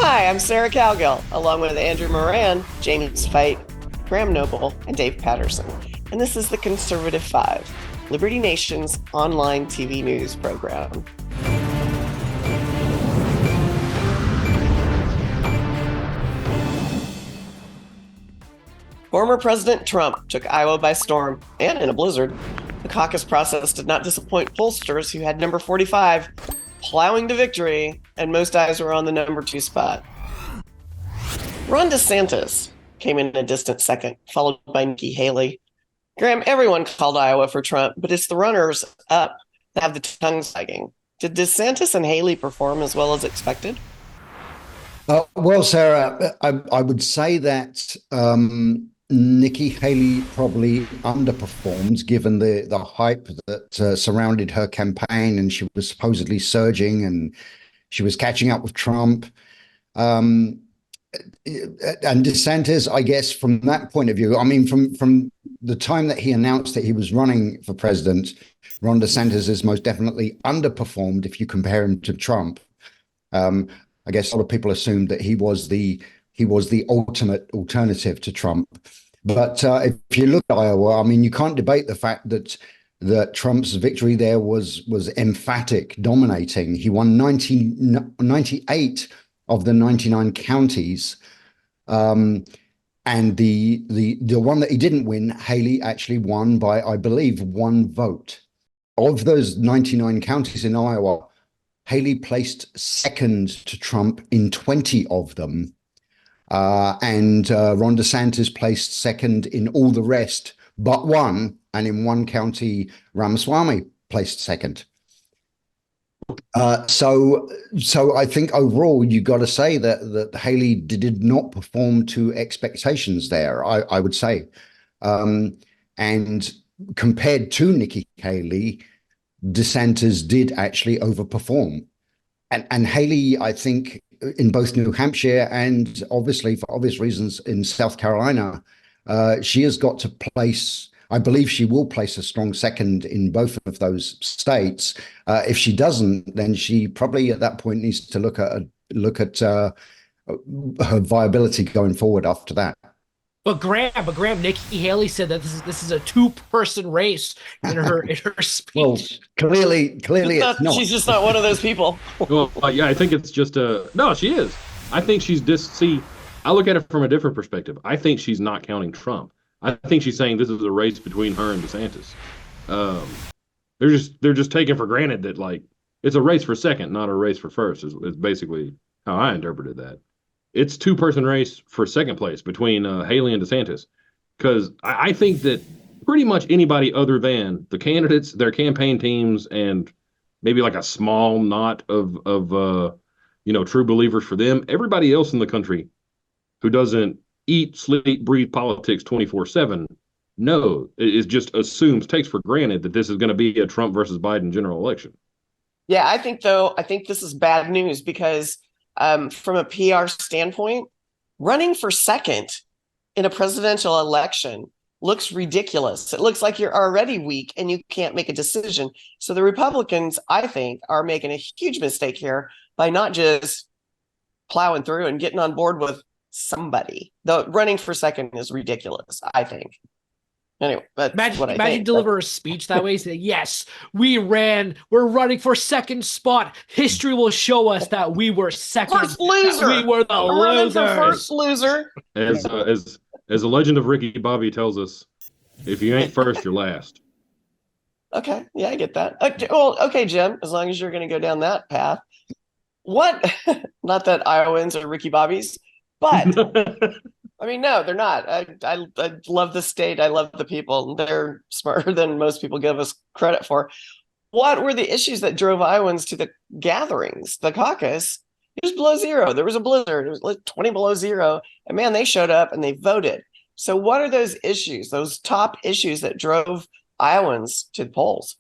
Hi, I'm Sarah Cowgill, along with Andrew Moran, James Fite, Graham Noble, and Dave Patterson. And this is the Conservative Five, Liberty Nation's online TV news program. Former President Trump took Iowa by storm and in a blizzard. The caucus process did not disappoint pollsters who had number 45 plowing to victory, and most eyes were on the number 2 spot. Ron DeSantis came in a distant second, followed by Nikki Haley. Graham, everyone called Iowa for Trump, but it's the runners up that have the tongues wagging. Did DeSantis and Haley perform as well as expected? Well, Sarah, I would say that Nikki Haley probably underperformed given the hype that surrounded her campaign, and she was supposedly surging and she was catching up with Trump. And DeSantis, I guess, from that point of view, I mean, from the time that he announced that he was running for president, Ron DeSantis has most definitely underperformed if you compare him to Trump. I guess a lot of people assumed that he was the ultimate alternative to Trump. But if you look at Iowa, I mean, you can't debate the fact that Trump's victory there was emphatic, dominating. He won 98 of the 99 counties. And the one that he didn't win, Haley actually won by, I believe, 1 vote. Of those 99 counties in Iowa, Haley placed second to Trump in 20 of them. And Ron DeSantis placed second in all the rest but one, and in one county, Ramaswamy placed second. So I think overall you got to say that Haley did not perform to expectations there. I would say, and compared to Nikki Haley, DeSantis did actually overperform, and Haley, I think, in both New Hampshire and obviously for obvious reasons in South Carolina, she has got to place. I believe she will place a strong second in both of those states. If she doesn't, then she probably at that point needs to look at her viability going forward after that. But Graham, Nikki Haley said that this is a two-person race in her speech. Well, clearly it's not. She's just not one of those people. Well, yeah, I think it's just no, she is. I think she's see, I look at it from a different perspective. I think she's not counting Trump. I think she's saying this is a race between her and DeSantis. They're just taking for granted that like it's a race for second, not a race for first. Is basically how I interpreted that. It's two-person race for second place between Haley and DeSantis, because I think that pretty much anybody other than the candidates, their campaign teams, and maybe like a small knot of true believers for them, everybody else in the country who doesn't eat, sleep, breathe politics 24/7, no, it just assumes, takes for granted that this is going to be a Trump versus Biden general election. Yeah, I think this is bad news because from a PR standpoint, running for second in a presidential election looks ridiculous. It looks like you're already weak and you can't make a decision. So the Republicans, I think, are making a huge mistake here by not just plowing through and getting on board with somebody. The running for second is ridiculous, I think. Anyway, but imagine deliver a speech that way, say, yes, we're running for second spot. History will show us that we were second. First loser. We were the losers. First loser. As the legend of Ricky Bobby tells us, if you ain't first, you're last. Okay, yeah, I get that. Okay, well, okay, Jim, as long as you're going to go down that path. What? Not that Iowans are Ricky Bobbies, but I mean, no, they're not. I love the state. I love the people. They're smarter than most people give us credit for. What were the issues that drove Iowans to the gatherings, the caucus? It was below zero. There was a blizzard. It was like 20 below zero. And man, they showed up and they voted. So what are those issues, those top issues that drove Iowans to the polls?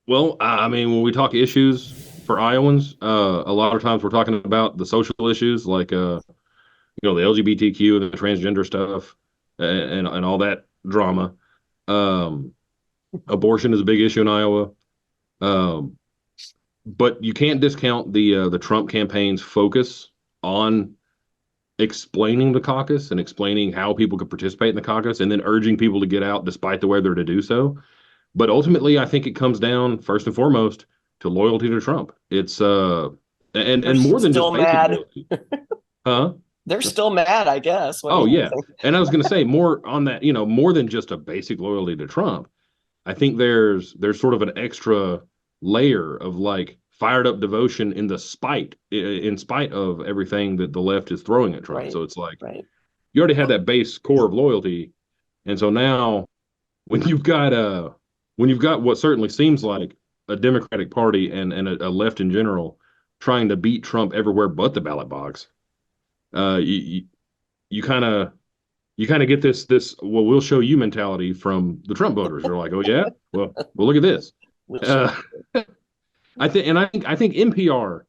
Well, I mean, when we talk issues for Iowans, a lot of times we're talking about the social issues like the LGBTQ and the transgender stuff and all that drama. Abortion is a big issue in Iowa. But you can't discount the Trump campaign's focus on explaining the caucus and explaining how people could participate in the caucus and then urging people to get out despite the weather to do so. But ultimately, I think it comes down first and foremost to loyalty to Trump. It's and more than just still mad. loyalty. Huh? They're still mad, I guess. Oh yeah. And I was going to say more on that, more than just a basic loyalty to Trump. I think there's sort of an extra layer of like fired up devotion in spite of everything that the left is throwing at Trump. Right. So it's like Right. you already had that base core of loyalty. And so now when you've got what certainly seems like a Democratic Party and a left in general trying to beat Trump everywhere but the ballot box, you kind of get this well, we'll show you mentality from the Trump voters. They're like, oh yeah, well look at this. I think NPR.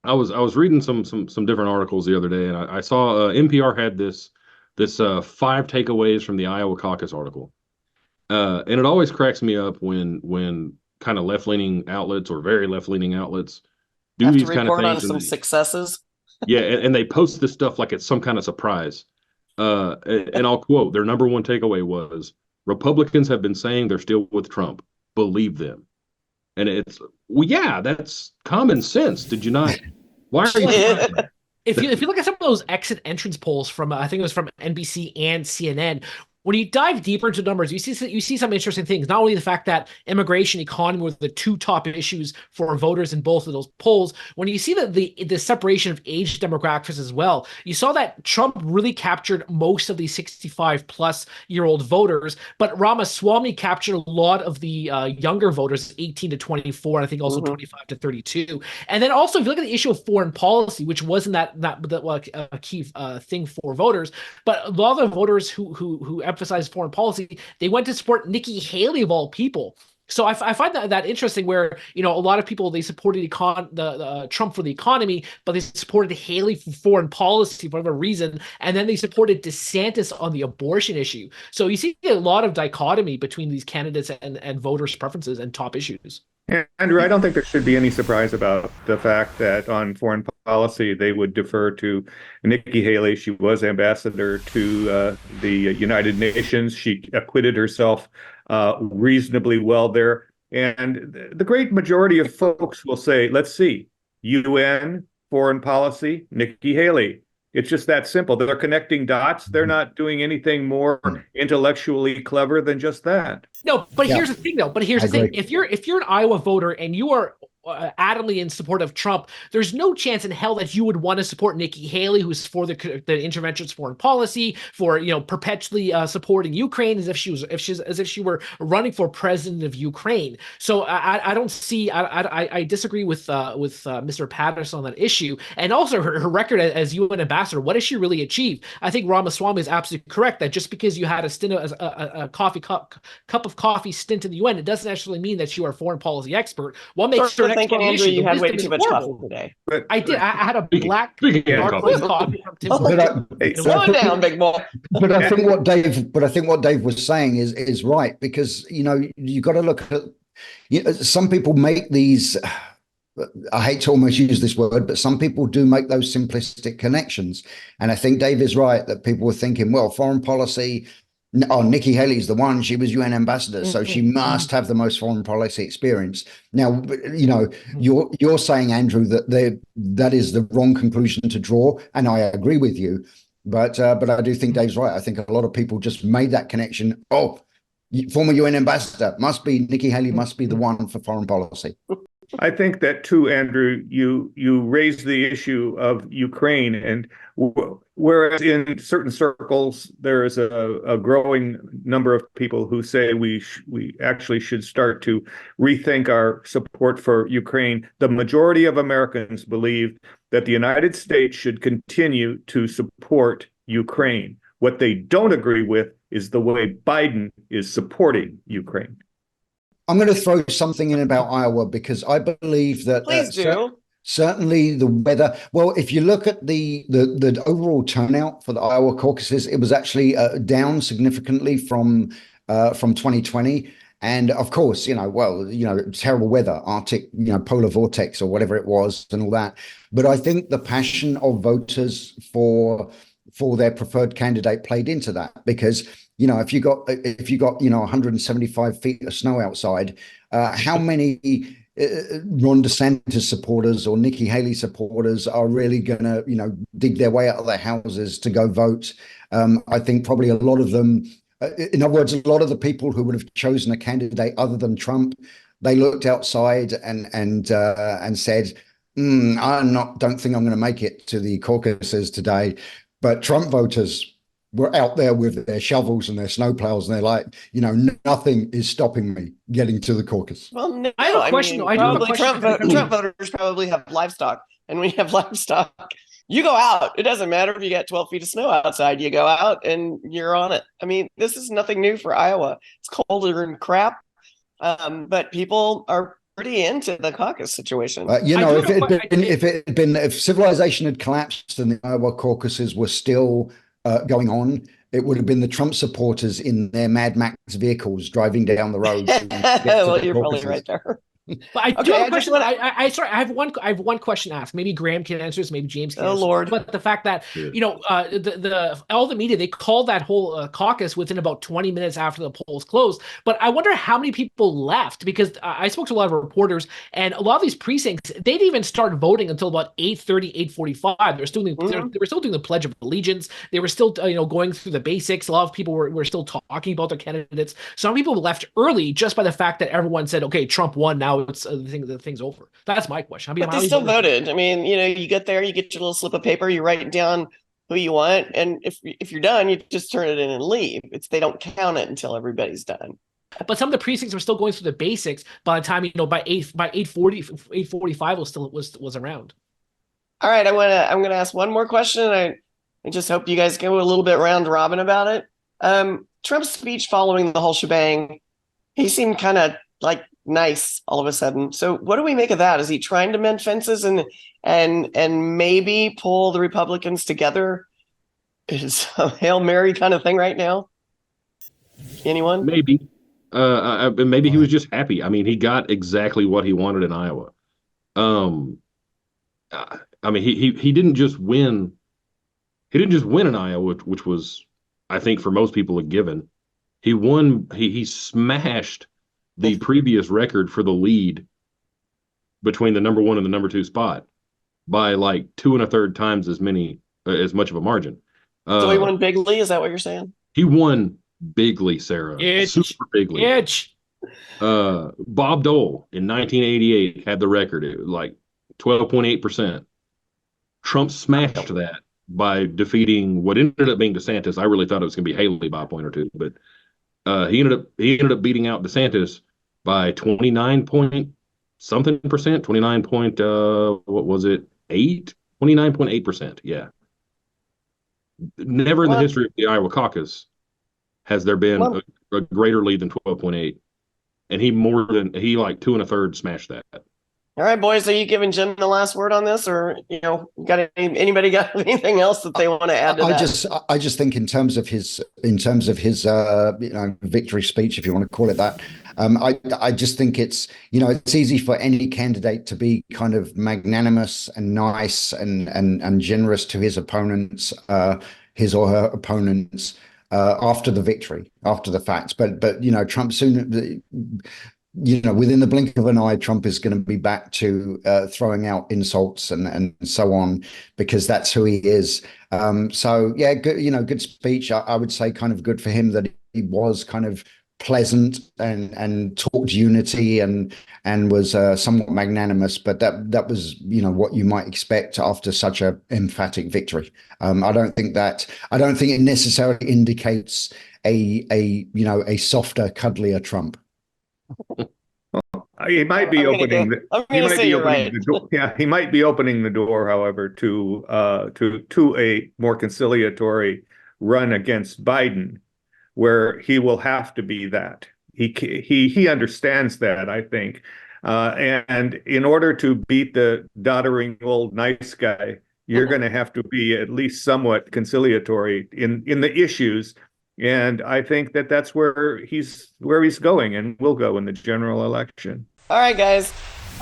I was reading some different articles the other day, and I saw NPR had this 5 takeaways from the Iowa caucus article, and it always cracks me up when kind of left-leaning outlets or very left-leaning outlets do these kind of things. On some successes. Yeah, and they post this stuff like it's some kind of surprise. And I'll quote, their number one takeaway was, Republicans have been saying they're still with Trump. Believe them. And it's, well, yeah, that's common sense. Did you not? Why are you? If you look at some of those exit entrance polls from, I think it was from NBC and CNN, when you dive deeper into numbers, you see some interesting things. Not only the fact that immigration, economy were the 2 top issues for voters in both of those polls. When you see that the separation of age demographics as well, you saw that Trump really captured most of the 65-plus-year-old voters, but Ramaswamy captured a lot of the younger voters, 18 to 24, and I think also 25 to 32. And then also, if you look at the issue of foreign policy, which wasn't a key thing for voters, but a lot of the voters who emphasize foreign policy, they went to support Nikki Haley of all people. So I find that interesting, where a lot of people, they supported Trump for the economy, but they supported Haley for foreign policy for whatever reason, and then they supported DeSantis on the abortion issue. So you see a lot of dichotomy between these candidates and voters' preferences and top issues. Andrew, I don't think there should be any surprise about the fact that on foreign policy, they would defer to Nikki Haley. She was ambassador to the United Nations. She acquitted herself reasonably well there. And the great majority of folks will say, let's see, UN, foreign policy, Nikki Haley. It's just that simple. They're connecting dots. They're not doing anything more intellectually clever than just that. No, but here's the thing, though. But here's the thing: if you're an Iowa voter and you are adamantly in support of Trump, there's no chance in hell that you would want to support Nikki Haley, who's for the interventionist foreign policy, for perpetually supporting Ukraine, as if she were running for president of Ukraine. So I don't see. I disagree with Mr. Patterson on that issue, and also her record as UN ambassador. What has she really achieved? I think Ramaswamy is absolutely correct that just because you had a stint as a cup of coffee stint in the UN, it doesn't actually mean that you are a foreign policy expert. What makes her thinking, Andrew, you had way too much coffee today. I did. I had a black dark coffee from Tim Hortons. Slow down, big boy. But I think what Dave was saying is right, because you got to look at some people make these. I hate to almost use this word, but some people do make those simplistic connections, and I think Dave is right that people were thinking, well, foreign policy. Oh, Nikki Haley's the one. She was UN ambassador, so she must have the most foreign policy experience. Now, you're saying, Andrew, that is the wrong conclusion to draw, and I agree with you. But I do think Dave's right. I think a lot of people just made that connection. Oh, former UN ambassador must be Nikki Haley, must be the one for foreign policy. I think that too, Andrew, you raised the issue of Ukraine, and whereas in certain circles there is a growing number of people who say we actually should start to rethink our support for Ukraine, the majority of Americans believe that the United States should continue to support Ukraine. What they don't agree with is the way Biden is supporting Ukraine. I'm going to throw something in about Iowa, because I believe that Please do. Certainly the weather. Well, if you look at the overall turnout for the Iowa caucuses, it was actually down significantly from 2020. And of course, terrible weather, Arctic, polar vortex or whatever it was, and all that. But I think the passion of voters for their preferred candidate played into that, because if you got 175 feet of snow outside, how many Ron DeSantis supporters or Nikki Haley supporters are really going to dig their way out of their houses to go vote? I think probably a lot of them. In other words, a lot of the people who would have chosen a candidate other than Trump, they looked outside and said, don't think I'm going to make it to the caucuses today. But Trump voters were out there with their shovels and their snowplows, and they're like, nothing is stopping me getting to the caucus. Well, no, I have a question. Trump voters probably have livestock, and when you have livestock, you go out. It doesn't matter if you got 12 feet of snow outside. You go out and you're on it. I mean, this is nothing new for Iowa. It's colder and crap, but people are pretty into the caucus situation. If civilization had collapsed and the Iowa caucuses were still going on, it would have been the Trump supporters in their Mad Max vehicles driving down the road. Well, you're probably right there. But I do have a question. I have one question to ask. Maybe Graham can answer this. Maybe James can. Oh, Lord. But the fact that all the media, they called that whole caucus within about 20 minutes after the polls closed. But I wonder how many people left, because I spoke to a lot of reporters, and a lot of these precincts, they didn't even start voting until about 8:30, 8:45. They were still doing the Pledge of Allegiance. They were still going through the basics. A lot of people were still talking about their candidates. Some people left early just by the fact that everyone said, "Okay, Trump won. Now it's the thing's over." That's my question. But they still voted. I mean, you get there, you get your little slip of paper, you write down who you want, and if you're done, you just turn it in and leave. They don't count it until everybody's done. But some of the precincts were still going through the basics by the time by 8:40, 8:45 was around. All right, I'm gonna ask one more question. I just hope you guys go a little bit round robin about it. Trump's speech following the whole shebang, he seemed kind of like nice all of a sudden. So what do we make of that? Is he trying to mend fences and maybe pull the Republicans together? Is a Hail Mary kind of thing right now? Anyone? Maybe. Maybe he was just happy. I mean, he got exactly what he wanted in Iowa. I mean, he didn't just win. He didn't just win in Iowa, which was, I think, for most people a given. He won. He smashed the previous record for the lead between the number one and the number two spot by like 2 1/3 times as much of a margin. So he won bigly? Is that what you're saying? He won bigly, Sarah. Super bigly. Bob Dole in 1988 had the record. It was like 12.8%. Trump smashed that by defeating what ended up being DeSantis. I really thought it was going to be Haley by a point or two, but he ended up beating out DeSantis by 29.something%, 29 point, what was it, 29.8%. Yeah. Never in the history of the Iowa caucus has there been a greater lead than 12.8. And he like 2 1/3 smashed that. All right, boys, are you giving Jim the last word on this, or anybody got anything else that they want to add to that? I just think in terms of his victory speech, if you want to call it that, I just think it's easy for any candidate to be kind of magnanimous and nice and generous to his opponents, his or her opponents, after the victory, after the fact. But Trump soon, within the blink of an eye, Trump is going to be back to throwing out insults and so on, because that's who he is. So yeah, good speech. I would say kind of good for him that he was kind of pleasant and talked unity and was somewhat magnanimous, but that was what you might expect after such a emphatic victory. I don't think it necessarily indicates a softer, cuddlier Trump. He might be opening the door. Yeah, he might be opening the door, however, to a more conciliatory run against Biden, where he will have to be that. He understands that, I think, and in order to beat the doddering old nice guy, you're going to have to be at least somewhat conciliatory in the issues And I think that that's where he's going and will go in the general election. All right, guys.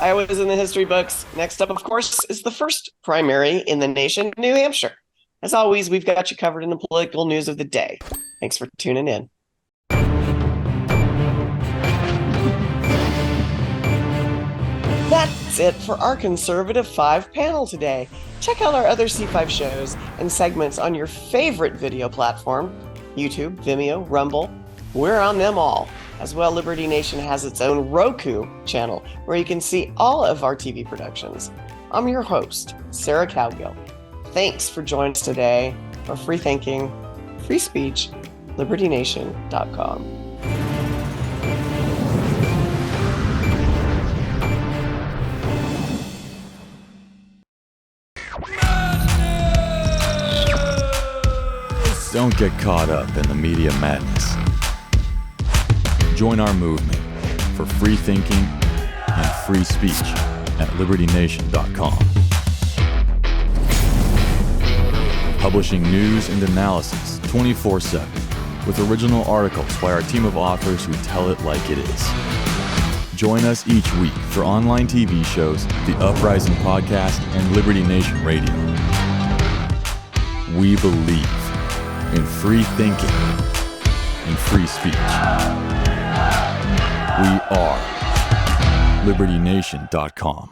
Iowa's in the history books. Next up, of course, is the first primary in the nation, New Hampshire. As always, we've got you covered in the political news of the day. Thanks for tuning in. That's it for our Conservative 5 panel today. Check out our other C5 shows and segments on your favorite video platform, YouTube, Vimeo, Rumble. We're on them all. As well, Liberty Nation has its own Roku channel where you can see all of our TV productions. I'm your host, Sarah Cowgill. Thanks for joining us today for Free Thinking, Free Speech, LibertyNation.com. Don't get caught up in the media madness. Join our movement for free thinking and free speech at LibertyNation.com. Publishing news and analysis 24/7 with original articles by our team of authors who tell it like it is. Join us each week for online TV shows, The Uprising Podcast, and Liberty Nation Radio. We believe in free thinking and free speech. We are LibertyNation.com.